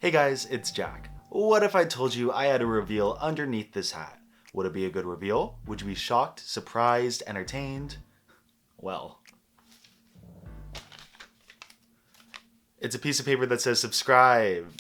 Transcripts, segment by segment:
Hey guys, it's Jack. What if I told you I had a reveal underneath this hat? Would it be a good reveal? Would you be shocked, surprised, entertained? Well, it's a piece of paper that says subscribe.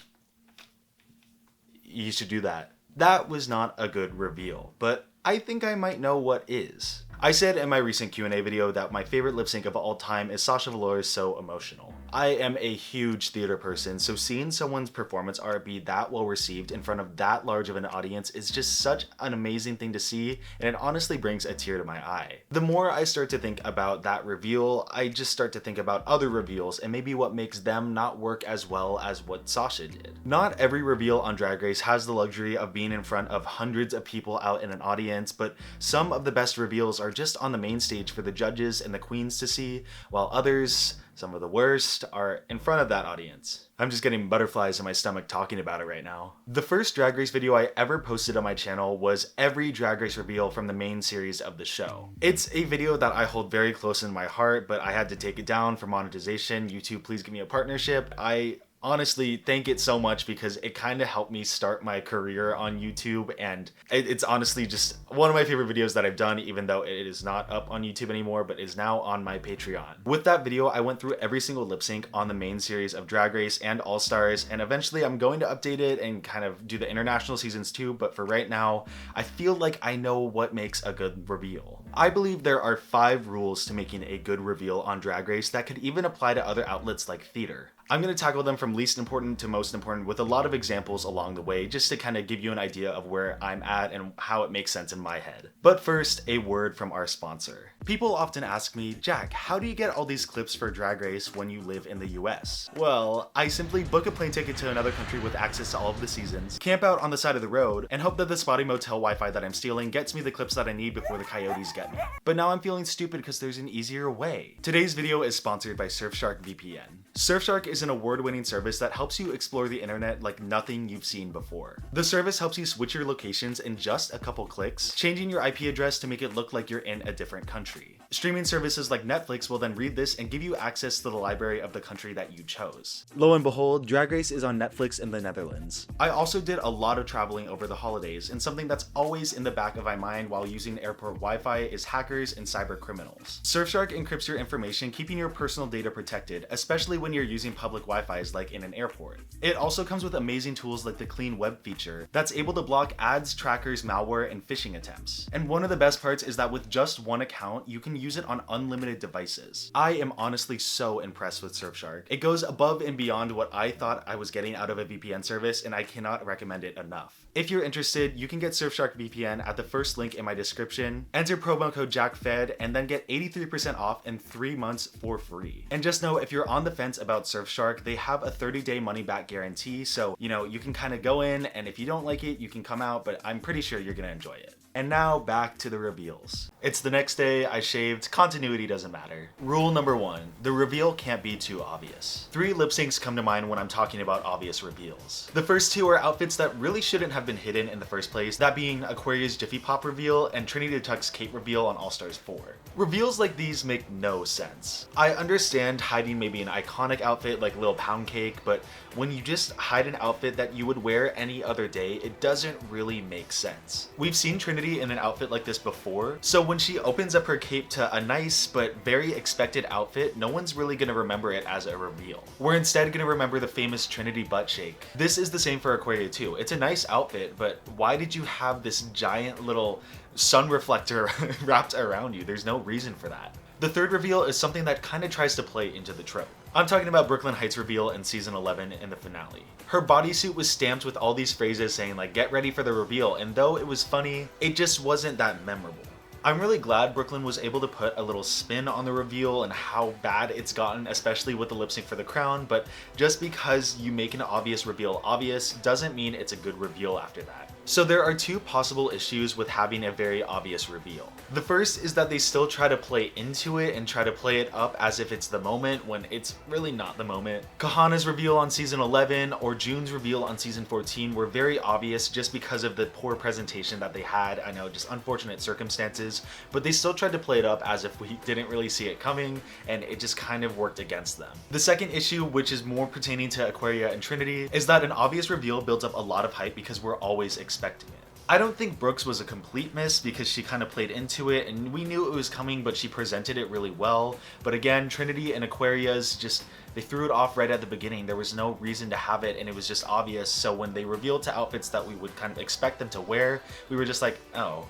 You should do that. That was not a good reveal, but I think I might know what is. I said in my recent Q&A video that my favorite lip sync of all time is Sasha Velour's So Emotional. I am a huge theater person, so seeing someone's performance art be that well received in front of that large of an audience is just such an amazing thing to see, and it honestly brings a tear to my eye. The more I start to think about that reveal, I just start to think about other reveals and maybe what makes them not work as well as what Sasha did. Not every reveal on Drag Race has the luxury of being in front of hundreds of people out in an audience, but some of the best reveals are just on the main stage for the judges and the queens to see, while others, some of the worst, are in front of that audience. I'm just getting butterflies in my stomach talking about it right now. The first Drag Race video I ever posted on my channel was every Drag Race reveal from the main series of the show. It's a video that I hold very close in my heart, but I had to take it down for monetization. YouTube, please give me a partnership. I honestly thank it so much because it kind of helped me start my career on YouTube, and it's honestly just one of my favorite videos that I've done, even though it is not up on YouTube anymore, but is now on my Patreon. With that video, I went through every single lip sync on the main series of Drag Race and All Stars, and eventually I'm going to update it and kind of do the international seasons too, but for right now, I feel like I know what makes a good reveal. I believe there are 5 rules to making a good reveal on Drag Race that could even apply to other outlets like theater. I'm going to tackle them from least important to most important with a lot of examples along the way, just to kind of give you an idea of where I'm at and how it makes sense in my head. But first, a word from our sponsor. People often ask me, Jack, how do you get all these clips for Drag Race when you live in the US? Well, I simply book a plane ticket to another country with access to all of the seasons, camp out on the side of the road, and hope that the spotty motel Wi-Fi that I'm stealing gets me the clips that I need before the coyotes get me. But now I'm feeling stupid because there's an easier way. Today's video is sponsored by SurfShark VPN. SurfShark is an award-winning service that helps you explore the internet like nothing you've seen before. The service helps you switch your locations in just a couple clicks, changing your IP address to make it look like you're in a different country. Streaming services like Netflix will then read this and give you access to the library of the country that you chose. Lo and behold, Drag Race is on Netflix in the Netherlands. I also did a lot of traveling over the holidays, and something that's always in the back of my mind while using airport Wi-Fi is hackers and cyber criminals. Surfshark encrypts your information, keeping your personal data protected, especially when you're using public Wi-Fis like in an airport. It also comes with amazing tools like the Clean Web feature that's able to block ads, trackers, malware, and phishing attempts. And one of the best parts is that with just one account, you can use it on unlimited devices. I am honestly so impressed with Surfshark. It goes above and beyond what I thought I was getting out of a VPN service, and I cannot recommend it enough. If you're interested, you can get Surfshark VPN at the first link in my description, enter promo code JackFed, and then get 83% off and 3 months for free. And just know, if you're on the fence about Surfshark, they have a 30-day money-back guarantee, so you can kind of go in, and if you don't like it, you can come out, but I'm pretty sure you're gonna enjoy it. And now back to the reveals. It's the next day, I shaved, continuity doesn't matter. Rule number 1, the reveal can't be too obvious. 3 lip syncs come to mind when I'm talking about obvious reveals. The first 2 are outfits that really shouldn't have been hidden in the first place, that being Aquaria's Jiffy Pop reveal and Trinity the Tuck's Kate reveal on All Stars 4. Reveals like these make no sense. I understand hiding maybe an iconic outfit like Lil Pound Cake, but when you just hide an outfit that you would wear any other day, it doesn't really make sense. We've seen Trinity in an outfit like this before, so when she opens up her cape to a nice but very expected outfit, no one's really gonna remember it as a reveal. We're instead gonna remember the famous Trinity butt shake. This is the same for Aquaria too. It's a nice outfit, but why did you have this giant little sun reflector wrapped around you? There's no reason for that. The third reveal is something that kind of tries to play into the trope. I'm talking about Brooklyn Heights' reveal in season 11 in the finale. Her bodysuit was stamped with all these phrases saying like, get ready for the reveal, and though it was funny, it just wasn't that memorable. I'm really glad Brooklyn was able to put a little spin on the reveal and how bad it's gotten, especially with the lip sync for the crown, but just because you make an obvious reveal obvious doesn't mean it's a good reveal after that. So there are 2 possible issues with having a very obvious reveal. The first is that they still try to play into it and try to play it up as if it's the moment when it's really not the moment. Kahana's reveal on season 11 or June's reveal on season 14 were very obvious just because of the poor presentation that they had. I know, just unfortunate circumstances. is, but they still tried to play it up as if we didn't really see it coming, and it just kind of worked against them. The second issue, which is more pertaining to Aquaria and Trinity, is that an obvious reveal builds up a lot of hype because we're always expecting it. I don't think Brooks was a complete miss because she kind of played into it and we knew it was coming, but she presented it really well. But again, Trinity and Aquaria's they threw it off right at the beginning. There was no reason to have it and it was just obvious. So when they revealed to outfits that we would kind of expect them to wear, we were just like, oh,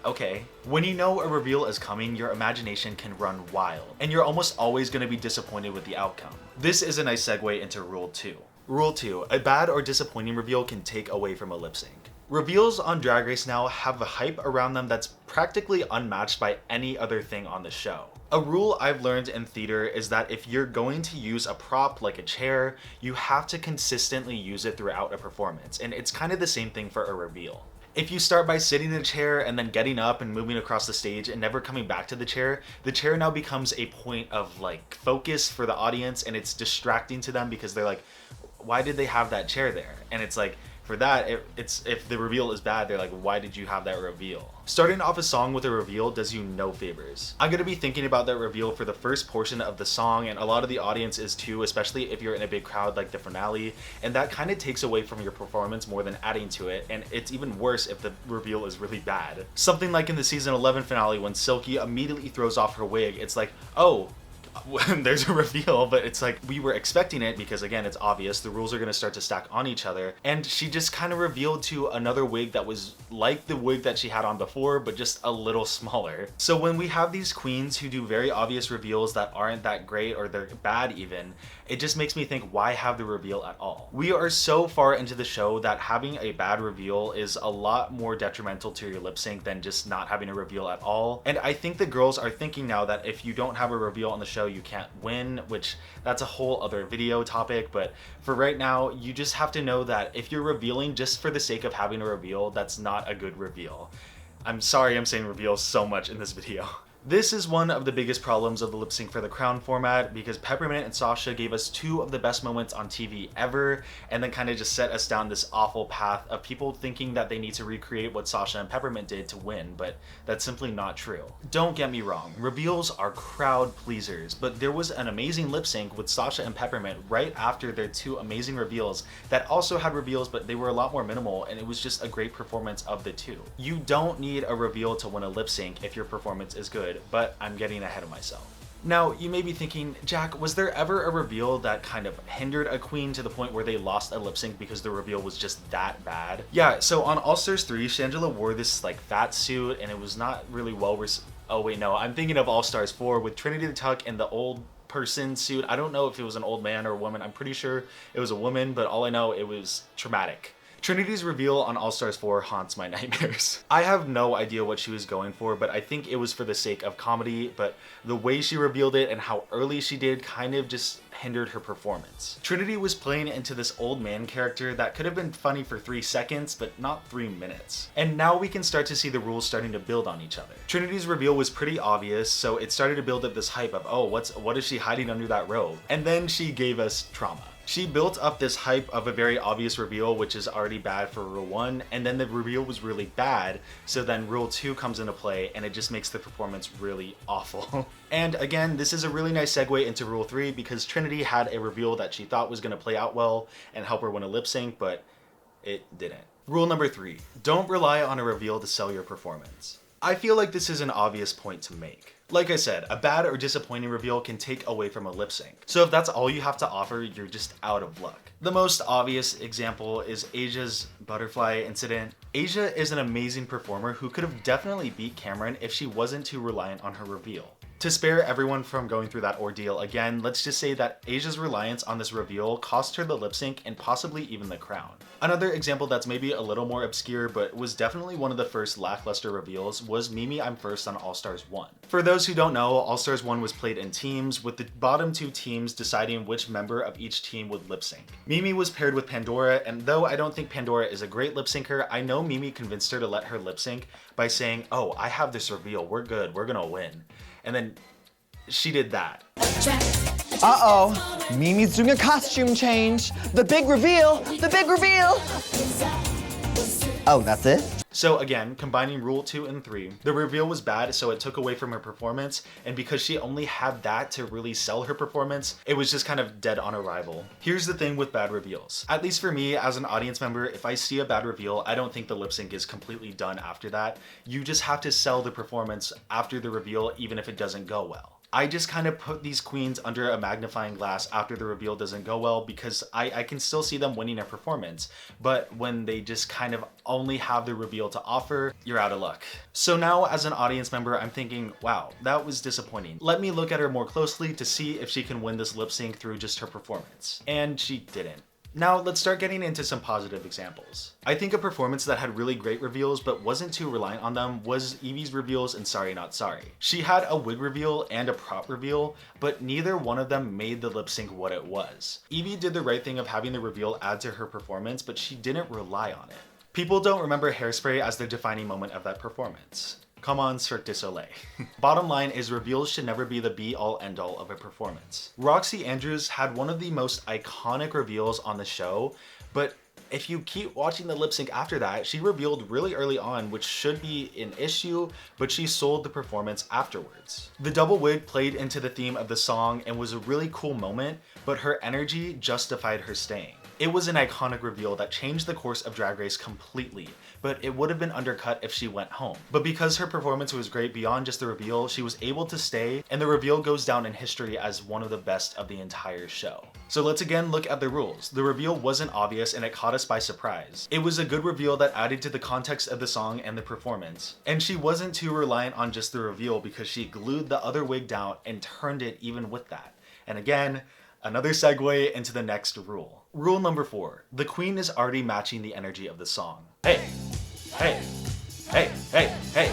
okay. When you know a reveal is coming, your imagination can run wild and you're almost always going to be disappointed with the outcome. This is a nice segue into Rule 2. Rule 2, a bad or disappointing reveal can take away from a lip sync. Reveals on Drag Race now have a hype around them that's practically unmatched by any other thing on the show. A rule I've learned in theater is that if you're going to use a prop like a chair, you have to consistently use it throughout a performance, and it's kind of the same thing for a reveal. If you start by sitting in a chair and then getting up and moving across the stage and never coming back to the chair now becomes a point of like focus for the audience, and it's distracting to them because they're like, why did they have that chair there? And it's like, for that, if the reveal is bad, they're like, why did you have that reveal? Starting off a song with a reveal does you no favors. I'm gonna be thinking about that reveal for the first portion of the song, and a lot of the audience is too, especially if you're in a big crowd like the finale, and that kind of takes away from your performance more than adding to it, and it's even worse if the reveal is really bad. Something like in the season 11 finale when Silky immediately throws off her wig, it's like, oh, there's a reveal, but it's like we were expecting it because again, it's obvious the rules are going to start to stack on each other, and she just kind of revealed to another wig that was like the wig that she had on before but just a little smaller. So when we have these queens who do very obvious reveals that aren't that great or they're bad even, it just makes me think, why have the reveal at all? We are so far into the show that having a bad reveal is a lot more detrimental to your lip sync than just not having a reveal at all. And I think the girls are thinking now that if you don't have a reveal on the show, you can't win, which that's a whole other video topic. But for right now, you just have to know that if you're revealing just for the sake of having a reveal, that's not a good reveal. I'm sorry I'm saying reveal so much in this video. This is one of the biggest problems of the lip sync for the crown format, because Peppermint and Sasha gave us two of the best moments on TV ever, and then kind of just set us down this awful path of people thinking that they need to recreate what Sasha and Peppermint did to win, but that's simply not true. Don't get me wrong, reveals are crowd pleasers, but there was an amazing lip sync with Sasha and Peppermint right after their two amazing reveals that also had reveals, but they were a lot more minimal, and it was just a great performance of the two. You don't need a reveal to win a lip sync if your performance is good, but I'm getting ahead of myself. Now, you may be thinking, Jack, was there ever a reveal that kind of hindered a queen to the point where they lost a lip sync because the reveal was just that bad? Yeah, so on All Stars 3, Shangela wore this like fat suit and it was not really oh wait, no, I'm thinking of All Stars 4 with Trinity the Tuck and the old person suit. I don't know if it was an old man or a woman. I'm pretty sure it was a woman, but all I know, it was traumatic. Trinity's reveal on All Stars 4 haunts my nightmares. I have no idea what she was going for, but I think it was for the sake of comedy, but the way she revealed it and how early she did kind of just hindered her performance. Trinity was playing into this old man character that could have been funny for 3 seconds, but not 3 minutes. And now we can start to see the rules starting to build on each other. Trinity's reveal was pretty obvious, so it started to build up this hype of, oh, what is she hiding under that robe? And then she gave us trauma. She built up this hype of a very obvious reveal, which is already bad for Rule 1, and then the reveal was really bad, so then Rule 2 comes into play, and it just makes the performance really awful. And again, this is a really nice segue into Rule 3, because Trinity had a reveal that she thought was going to play out well and help her win a lip sync, but it didn't. Rule number 3, don't rely on a reveal to sell your performance. I feel like this is an obvious point to make. Like I said, a bad or disappointing reveal can take away from a lip sync. So if that's all you have to offer, you're just out of luck. The most obvious example is Asia's butterfly incident. Asia is an amazing performer who could have definitely beat Cameron if she wasn't too reliant on her reveal. To spare everyone from going through that ordeal again, let's just say that Asia's reliance on this reveal cost her the lip sync and possibly even the crown. Another example that's maybe a little more obscure but was definitely one of the first lackluster reveals was Mimi I'm First on All Stars 1. For those who don't know, All Stars 1 was played in teams, with the bottom 2 teams deciding which member of each team would lip sync. Mimi was paired with Pandora, and though I don't think Pandora is a great lip syncer, I know Mimi convinced her to let her lip sync by saying, oh, I have this reveal, we're good, we're gonna win. And then she did that. Uh-oh, Mimi's doing a costume change. The big reveal, the big reveal. Oh, that's it? So again, combining rule 2 and 3, the reveal was bad, so it took away from her performance, and because she only had that to really sell her performance, it was just kind of dead on arrival. Here's the thing with bad reveals. At least for me, as an audience member, if I see a bad reveal, I don't think the lip sync is completely done after that. You just have to sell the performance after the reveal, even if it doesn't go well. I just kind of put these queens under a magnifying glass after the reveal doesn't go well because I can still see them winning a performance, but when they just kind of only have the reveal to offer, you're out of luck. So now as an audience member, I'm thinking, wow, that was disappointing. Let me look at her more closely to see if she can win this lip sync through just her performance. And she didn't. Now let's start getting into some positive examples. I think a performance that had really great reveals but wasn't too reliant on them was Evie's reveals in Sorry Not Sorry. She had a wig reveal and a prop reveal, but neither one of them made the lip sync what it was. Evie did the right thing of having the reveal add to her performance, but she didn't rely on it. People don't remember Hairspray as the defining moment of that performance. Come on, Cirque du Soleil. Bottom line is reveals should never be the be-all end-all of a performance. Roxy Andrews had one of the most iconic reveals on the show, but if you keep watching the lip sync after that, she revealed really early on, which should be an issue, but she sold the performance afterwards. The double wig played into the theme of the song and was a really cool moment, but her energy justified her staying. It was an iconic reveal that changed the course of Drag Race completely, but it would have been undercut if she went home. But because her performance was great beyond just the reveal, she was able to stay, and the reveal goes down in history as one of the best of the entire show. So let's again look at the rules. The reveal wasn't obvious and it caught us by surprise. It was a good reveal that added to the context of the song and the performance. And she wasn't too reliant on just the reveal because she glued the other wig down and turned it even with that. And again, another segue into the next rule. Rule number 4, the queen is already matching the energy of the song. Hey, hey, hey, hey, hey.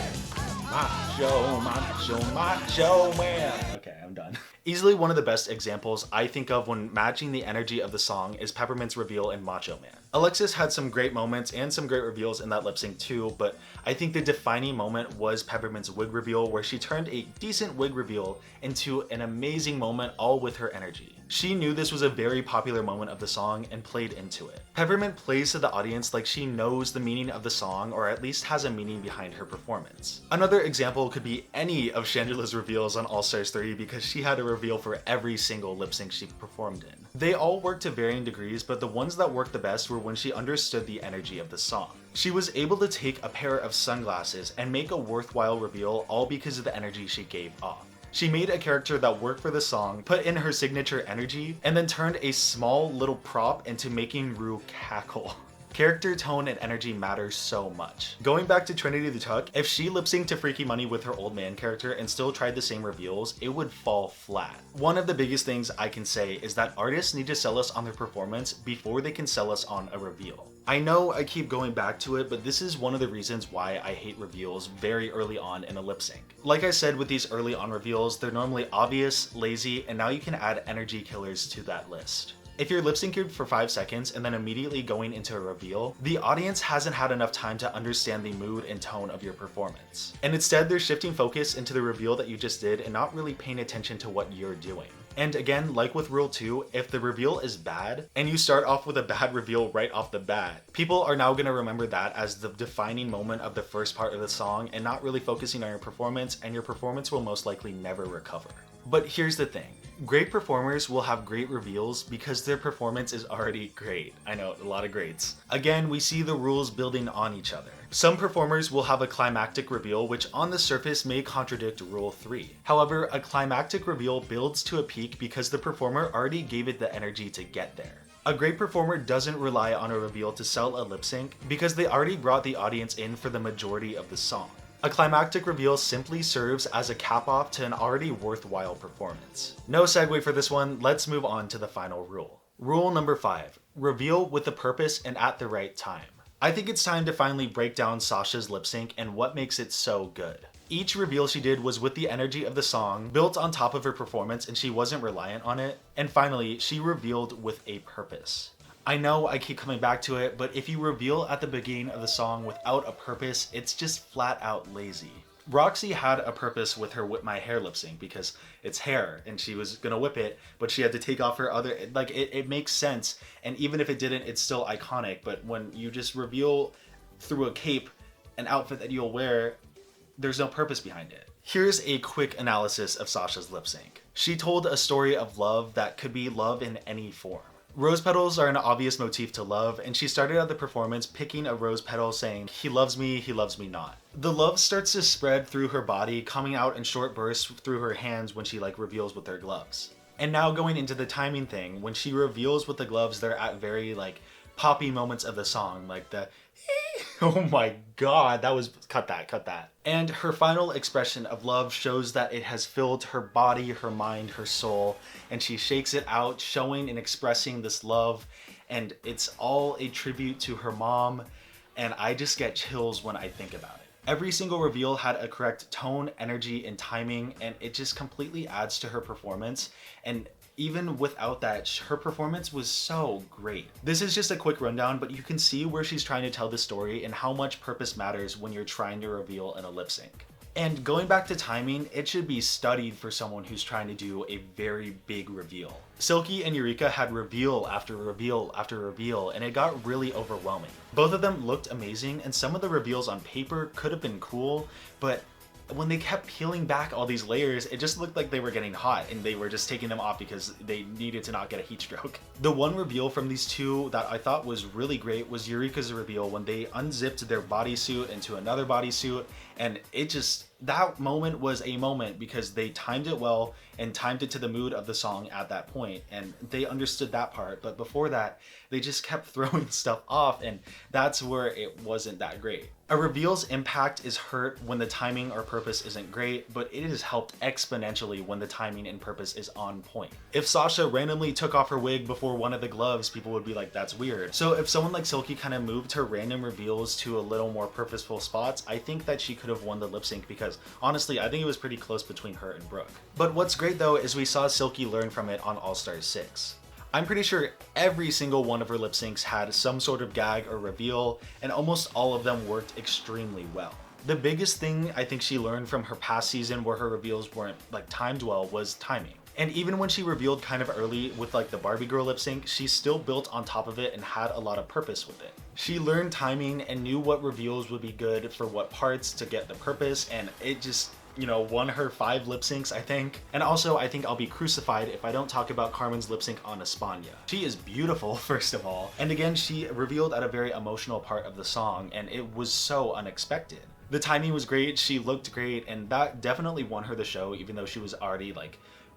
Macho, macho, macho man. Okay, I'm done. Easily one of the best examples I think of when matching the energy of the song is Peppermint's reveal in Macho Man. Alexis had some great moments and some great reveals in that lip sync too, but I think the defining moment was Peppermint's wig reveal, where she turned a decent wig reveal into an amazing moment all with her energy. She knew this was a very popular moment of the song and played into it. Peppermint plays to the audience like she knows the meaning of the song, or at least has a meaning behind her performance. Another example could be any of Shangela's reveals on All Stars 3 because she had a reveal for every single lip sync she performed in. They all worked to varying degrees, but the ones that worked the best were when she understood the energy of the song. She was able to take a pair of sunglasses and make a worthwhile reveal all because of the energy she gave off. She made a character that worked for the song, put in her signature energy, and then turned a small little prop into making Rue cackle. Character tone and energy matters so much. Going back to Trinity the Tuck, if she lip-synced to Freaky Money with her old man character and still tried the same reveals, it would fall flat. One of the biggest things I can say is that artists need to sell us on their performance before they can sell us on a reveal. I know I keep going back to it, but this is one of the reasons why I hate reveals very early on in a lip sync. Like I said with these early on reveals, they're normally obvious, lazy, and now you can add energy killers to that list. If you're lip syncing for 5 seconds and then immediately going into a reveal, the audience hasn't had enough time to understand the mood and tone of your performance. And instead, they're shifting focus into the reveal that you just did and not really paying attention to what you're doing. And again, like with rule 2, if the reveal is bad and you start off with a bad reveal right off the bat, people are now going to remember that as the defining moment of the first part of the song and not really focusing on your performance, and your performance will most likely never recover. But here's the thing, great performers will have great reveals because their performance is already great. I know, a lot of greats. Again, we see the rules building on each other. Some performers will have a climactic reveal, which on the surface may contradict rule 3. However, a climactic reveal builds to a peak because the performer already gave it the energy to get there. A great performer doesn't rely on a reveal to sell a lip sync because they already brought the audience in for the majority of the song. A climactic reveal simply serves as a cap-off to an already worthwhile performance. No segue for this one, let's move on to the final rule. Rule number 5, reveal with a purpose and at the right time. I think it's time to finally break down Sasha's lip sync and what makes it so good. Each reveal she did was with the energy of the song, built on top of her performance, and she wasn't reliant on it. And finally, she revealed with a purpose. I know I keep coming back to it, but if you reveal at the beginning of the song without a purpose, it's just flat out lazy. Roxy had a purpose with her Whip My Hair lip sync because it's hair and she was gonna whip it, but she had to take off her other, like it makes sense. And even if it didn't, it's still iconic. But when you just reveal through a cape, an outfit that you'll wear, there's no purpose behind it. Here's a quick analysis of Sasha's lip sync. She told a story of love that could be love in any form. Rose petals are an obvious motif to love, and she started out the performance picking a rose petal saying, he loves me not. The love starts to spread through her body, coming out in short bursts through her hands when she reveals with her gloves. And now going into the timing thing, when she reveals with the gloves, they're at very poppy moments of the song, like the oh my god, that was, cut that. And her final expression of love shows that it has filled her body, her mind, her soul, and she shakes it out, showing and expressing this love, and it's all a tribute to her mom, and I just get chills when I think about it. Every single reveal had a correct tone, energy, and timing, and it just completely adds to her performance, and even without that, her performance was so great. This is just a quick rundown, but you can see where she's trying to tell the story and how much purpose matters when you're trying to reveal in a lip sync. And going back to timing, it should be studied for someone who's trying to do a very big reveal. Silky and Eureka had reveal after reveal after reveal, and it got really overwhelming. Both of them looked amazing, and some of the reveals on paper could have been cool, but when they kept peeling back all these layers, it just looked like they were getting hot and they were just taking them off because they needed to not get a heat stroke. The one reveal from these two that I thought was really great was Eureka's reveal when they unzipped their bodysuit into another bodysuit, and it just, that moment was a moment because they timed it well and timed it to the mood of the song at that point, and they understood that part. But before that, they just kept throwing stuff off, and that's where it wasn't that great. A reveal's impact is hurt when the timing or purpose isn't great, but it is helped exponentially when the timing and purpose is on point. If Sasha randomly took off her wig before one of the gloves, people would be like, that's weird. So if someone like Silky kind of moved her random reveals to a little more purposeful spots, I think that she could have won the lip sync, because honestly, I think it was pretty close between her and Brooke. But what's great though is we saw Silky learn from it on All Stars 6. I'm pretty sure every single one of her lip syncs had some sort of gag or reveal, and almost all of them worked extremely well. The biggest thing I think she learned from her past season where her reveals weren't timed well was timing. And even when she revealed kind of early with the Barbie girl lip sync, she still built on top of it and had a lot of purpose with it. She learned timing and knew what reveals would be good for what parts to get the purpose, and it just, won her 5 lip syncs, I think. And also, I think I'll be crucified if I don't talk about Carmen's lip sync on Espana. She is beautiful, first of all. And again, she revealed at a very emotional part of the song, and it was so unexpected. The timing was great, she looked great, and that definitely won her the show, even though she was already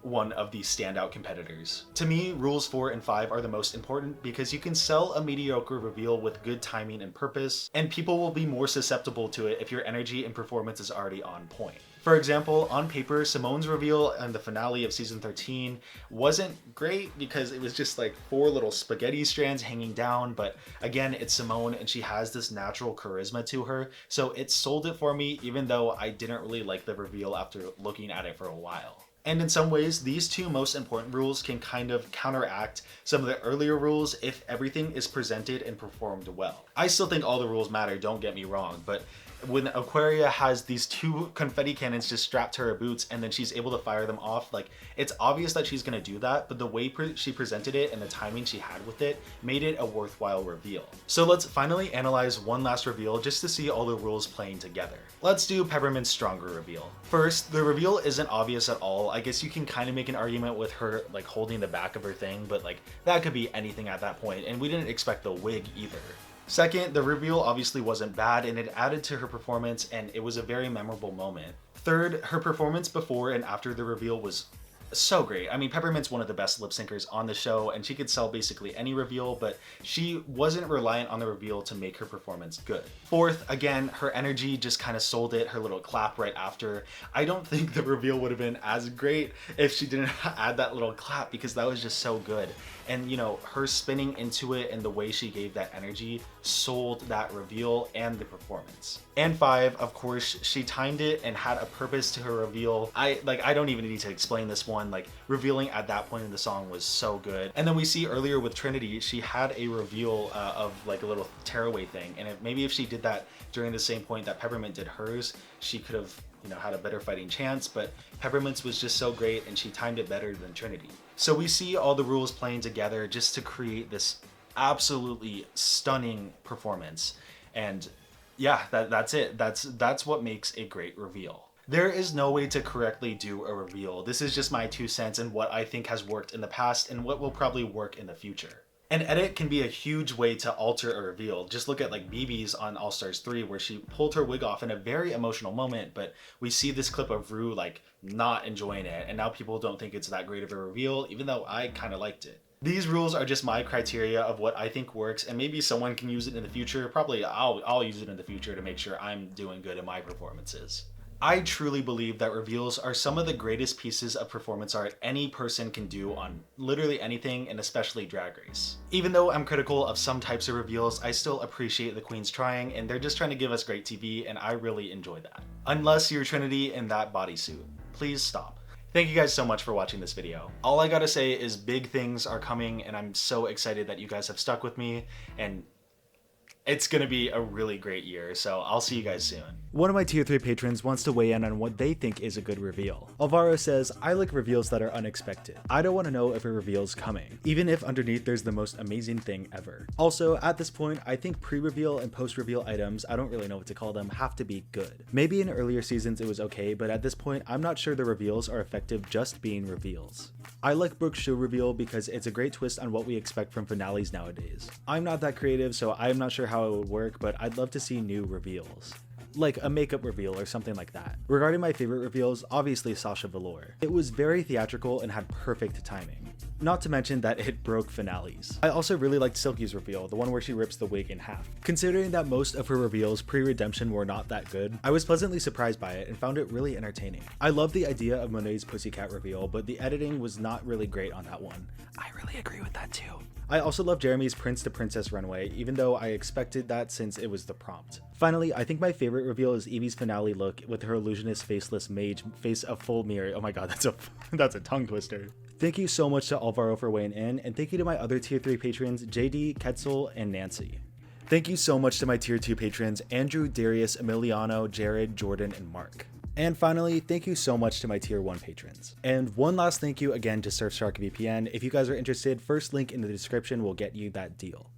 one of the standout competitors. To me, rules 4 and 5 are the most important because you can sell a mediocre reveal with good timing and purpose, and people will be more susceptible to it if your energy and performance is already on point. For example, on paper, Simone's reveal in the finale of season 13 wasn't great because it was just 4 little spaghetti strands hanging down, but again, it's Simone and she has this natural charisma to her, so it sold it for me even though I didn't really like the reveal after looking at it for a while. And in some ways, these 2 most important rules can kind of counteract some of the earlier rules if everything is presented and performed well. I still think all the rules matter, don't get me wrong, but when Aquaria has these 2 confetti cannons just strapped to her boots and then she's able to fire them off, it's obvious that she's gonna do that, but the way she presented it and the timing she had with it made it a worthwhile reveal. So let's finally analyze one last reveal just to see all the rules playing together. Let's do Peppermint's stronger reveal. First, the reveal isn't obvious at all. I guess you can kind of make an argument with her holding the back of her thing, but that could be anything at that point, and we didn't expect the wig either. Second, the reveal obviously wasn't bad and it added to her performance and it was a very memorable moment. Third, her performance before and after the reveal was so great. I mean, Peppermint's one of the best lip syncers on the show and she could sell basically any reveal, but she wasn't reliant on the reveal to make her performance good. Fourth, again, her energy just kind of sold it, her little clap right after. I don't think the reveal would have been as great if she didn't add that little clap because that was just so good. And her spinning into it and the way she gave that energy sold that reveal and the performance. And 5, of course, she timed it and had a purpose to her reveal. I don't even need to explain this one. Revealing at that point in the song was so good. And then we see earlier with Trinity, she had a reveal of a little tearaway thing. And maybe if she did that during the same point that Peppermint did hers, she could have had a better fighting chance, but Peppermint's was just so great and she timed it better than Trinity. So we see all the rules playing together just to create this absolutely stunning performance. And Yeah, that's it. That's what makes a great reveal. There is no way to correctly do a reveal. This is just my 2 cents and what I think has worked in the past and what will probably work in the future. An edit can be a huge way to alter a reveal. Just look at like BB's on All Stars 3 where she pulled her wig off in a very emotional moment, but we see this clip of Rue like not enjoying it, and now people don't think it's that great of a reveal, even though I kind of liked it. These rules are just my criteria of what I think works, and maybe someone can use it in the future. Probably I'll use it in the future to make sure I'm doing good in my performances. I truly believe that reveals are some of the greatest pieces of performance art any person can do on literally anything, and especially Drag Race. Even though I'm critical of some types of reveals, I still appreciate the queens trying, and they're just trying to give us great TV, and I really enjoy that. Unless you're Trinity in that bodysuit. Please stop. Thank you guys so much for watching this video. All I gotta say is big things are coming, and I'm so excited that you guys have stuck with me, and it's gonna be a really great year, so I'll see you guys soon. One of my tier 3 patrons wants to weigh in on what they think is a good reveal. Alvaro says, I like reveals that are unexpected. I don't want to know if a reveal's coming, even if underneath there's the most amazing thing ever. Also, at this point, I think pre-reveal and post-reveal items, I don't really know what to call them, have to be good. Maybe in earlier seasons it was okay, but at this point, I'm not sure the reveals are effective just being reveals. I like Brooke's show reveal because it's a great twist on what we expect from finales nowadays. I'm not that creative, so I'm not sure how it would work, but I'd love to see new reveals. Like a makeup reveal or something like that. Regarding my favorite reveals, obviously Sasha Velour. It was very theatrical and had perfect timing. Not to mention that it broke finales. I also really liked Silky's reveal, the one where she rips the wig in half. Considering that most of her reveals pre-redemption were not that good, I was pleasantly surprised by it and found it really entertaining. I love the idea of Monet's Pussycat reveal, but the editing was not really great on that one. I really agree with that too. I also love Jeremy's Prince to Princess runway, even though I expected that since it was the prompt. Finally, I think my favorite reveal is Evie's finale look with her illusionist faceless mage face a full mirror. Oh my god, that's a tongue twister. Thank you so much to Alvaro for weighing in, and thank you to my other tier 3 patrons, JD, Ketzel, and Nancy. Thank you so much to my tier 2 patrons, Andrew, Darius, Emiliano, Jared, Jordan, and Mark. And finally, thank you so much to my tier 1 patrons. And one last thank you again to SurfShark VPN. If you guys are interested, first link in the description will get you that deal.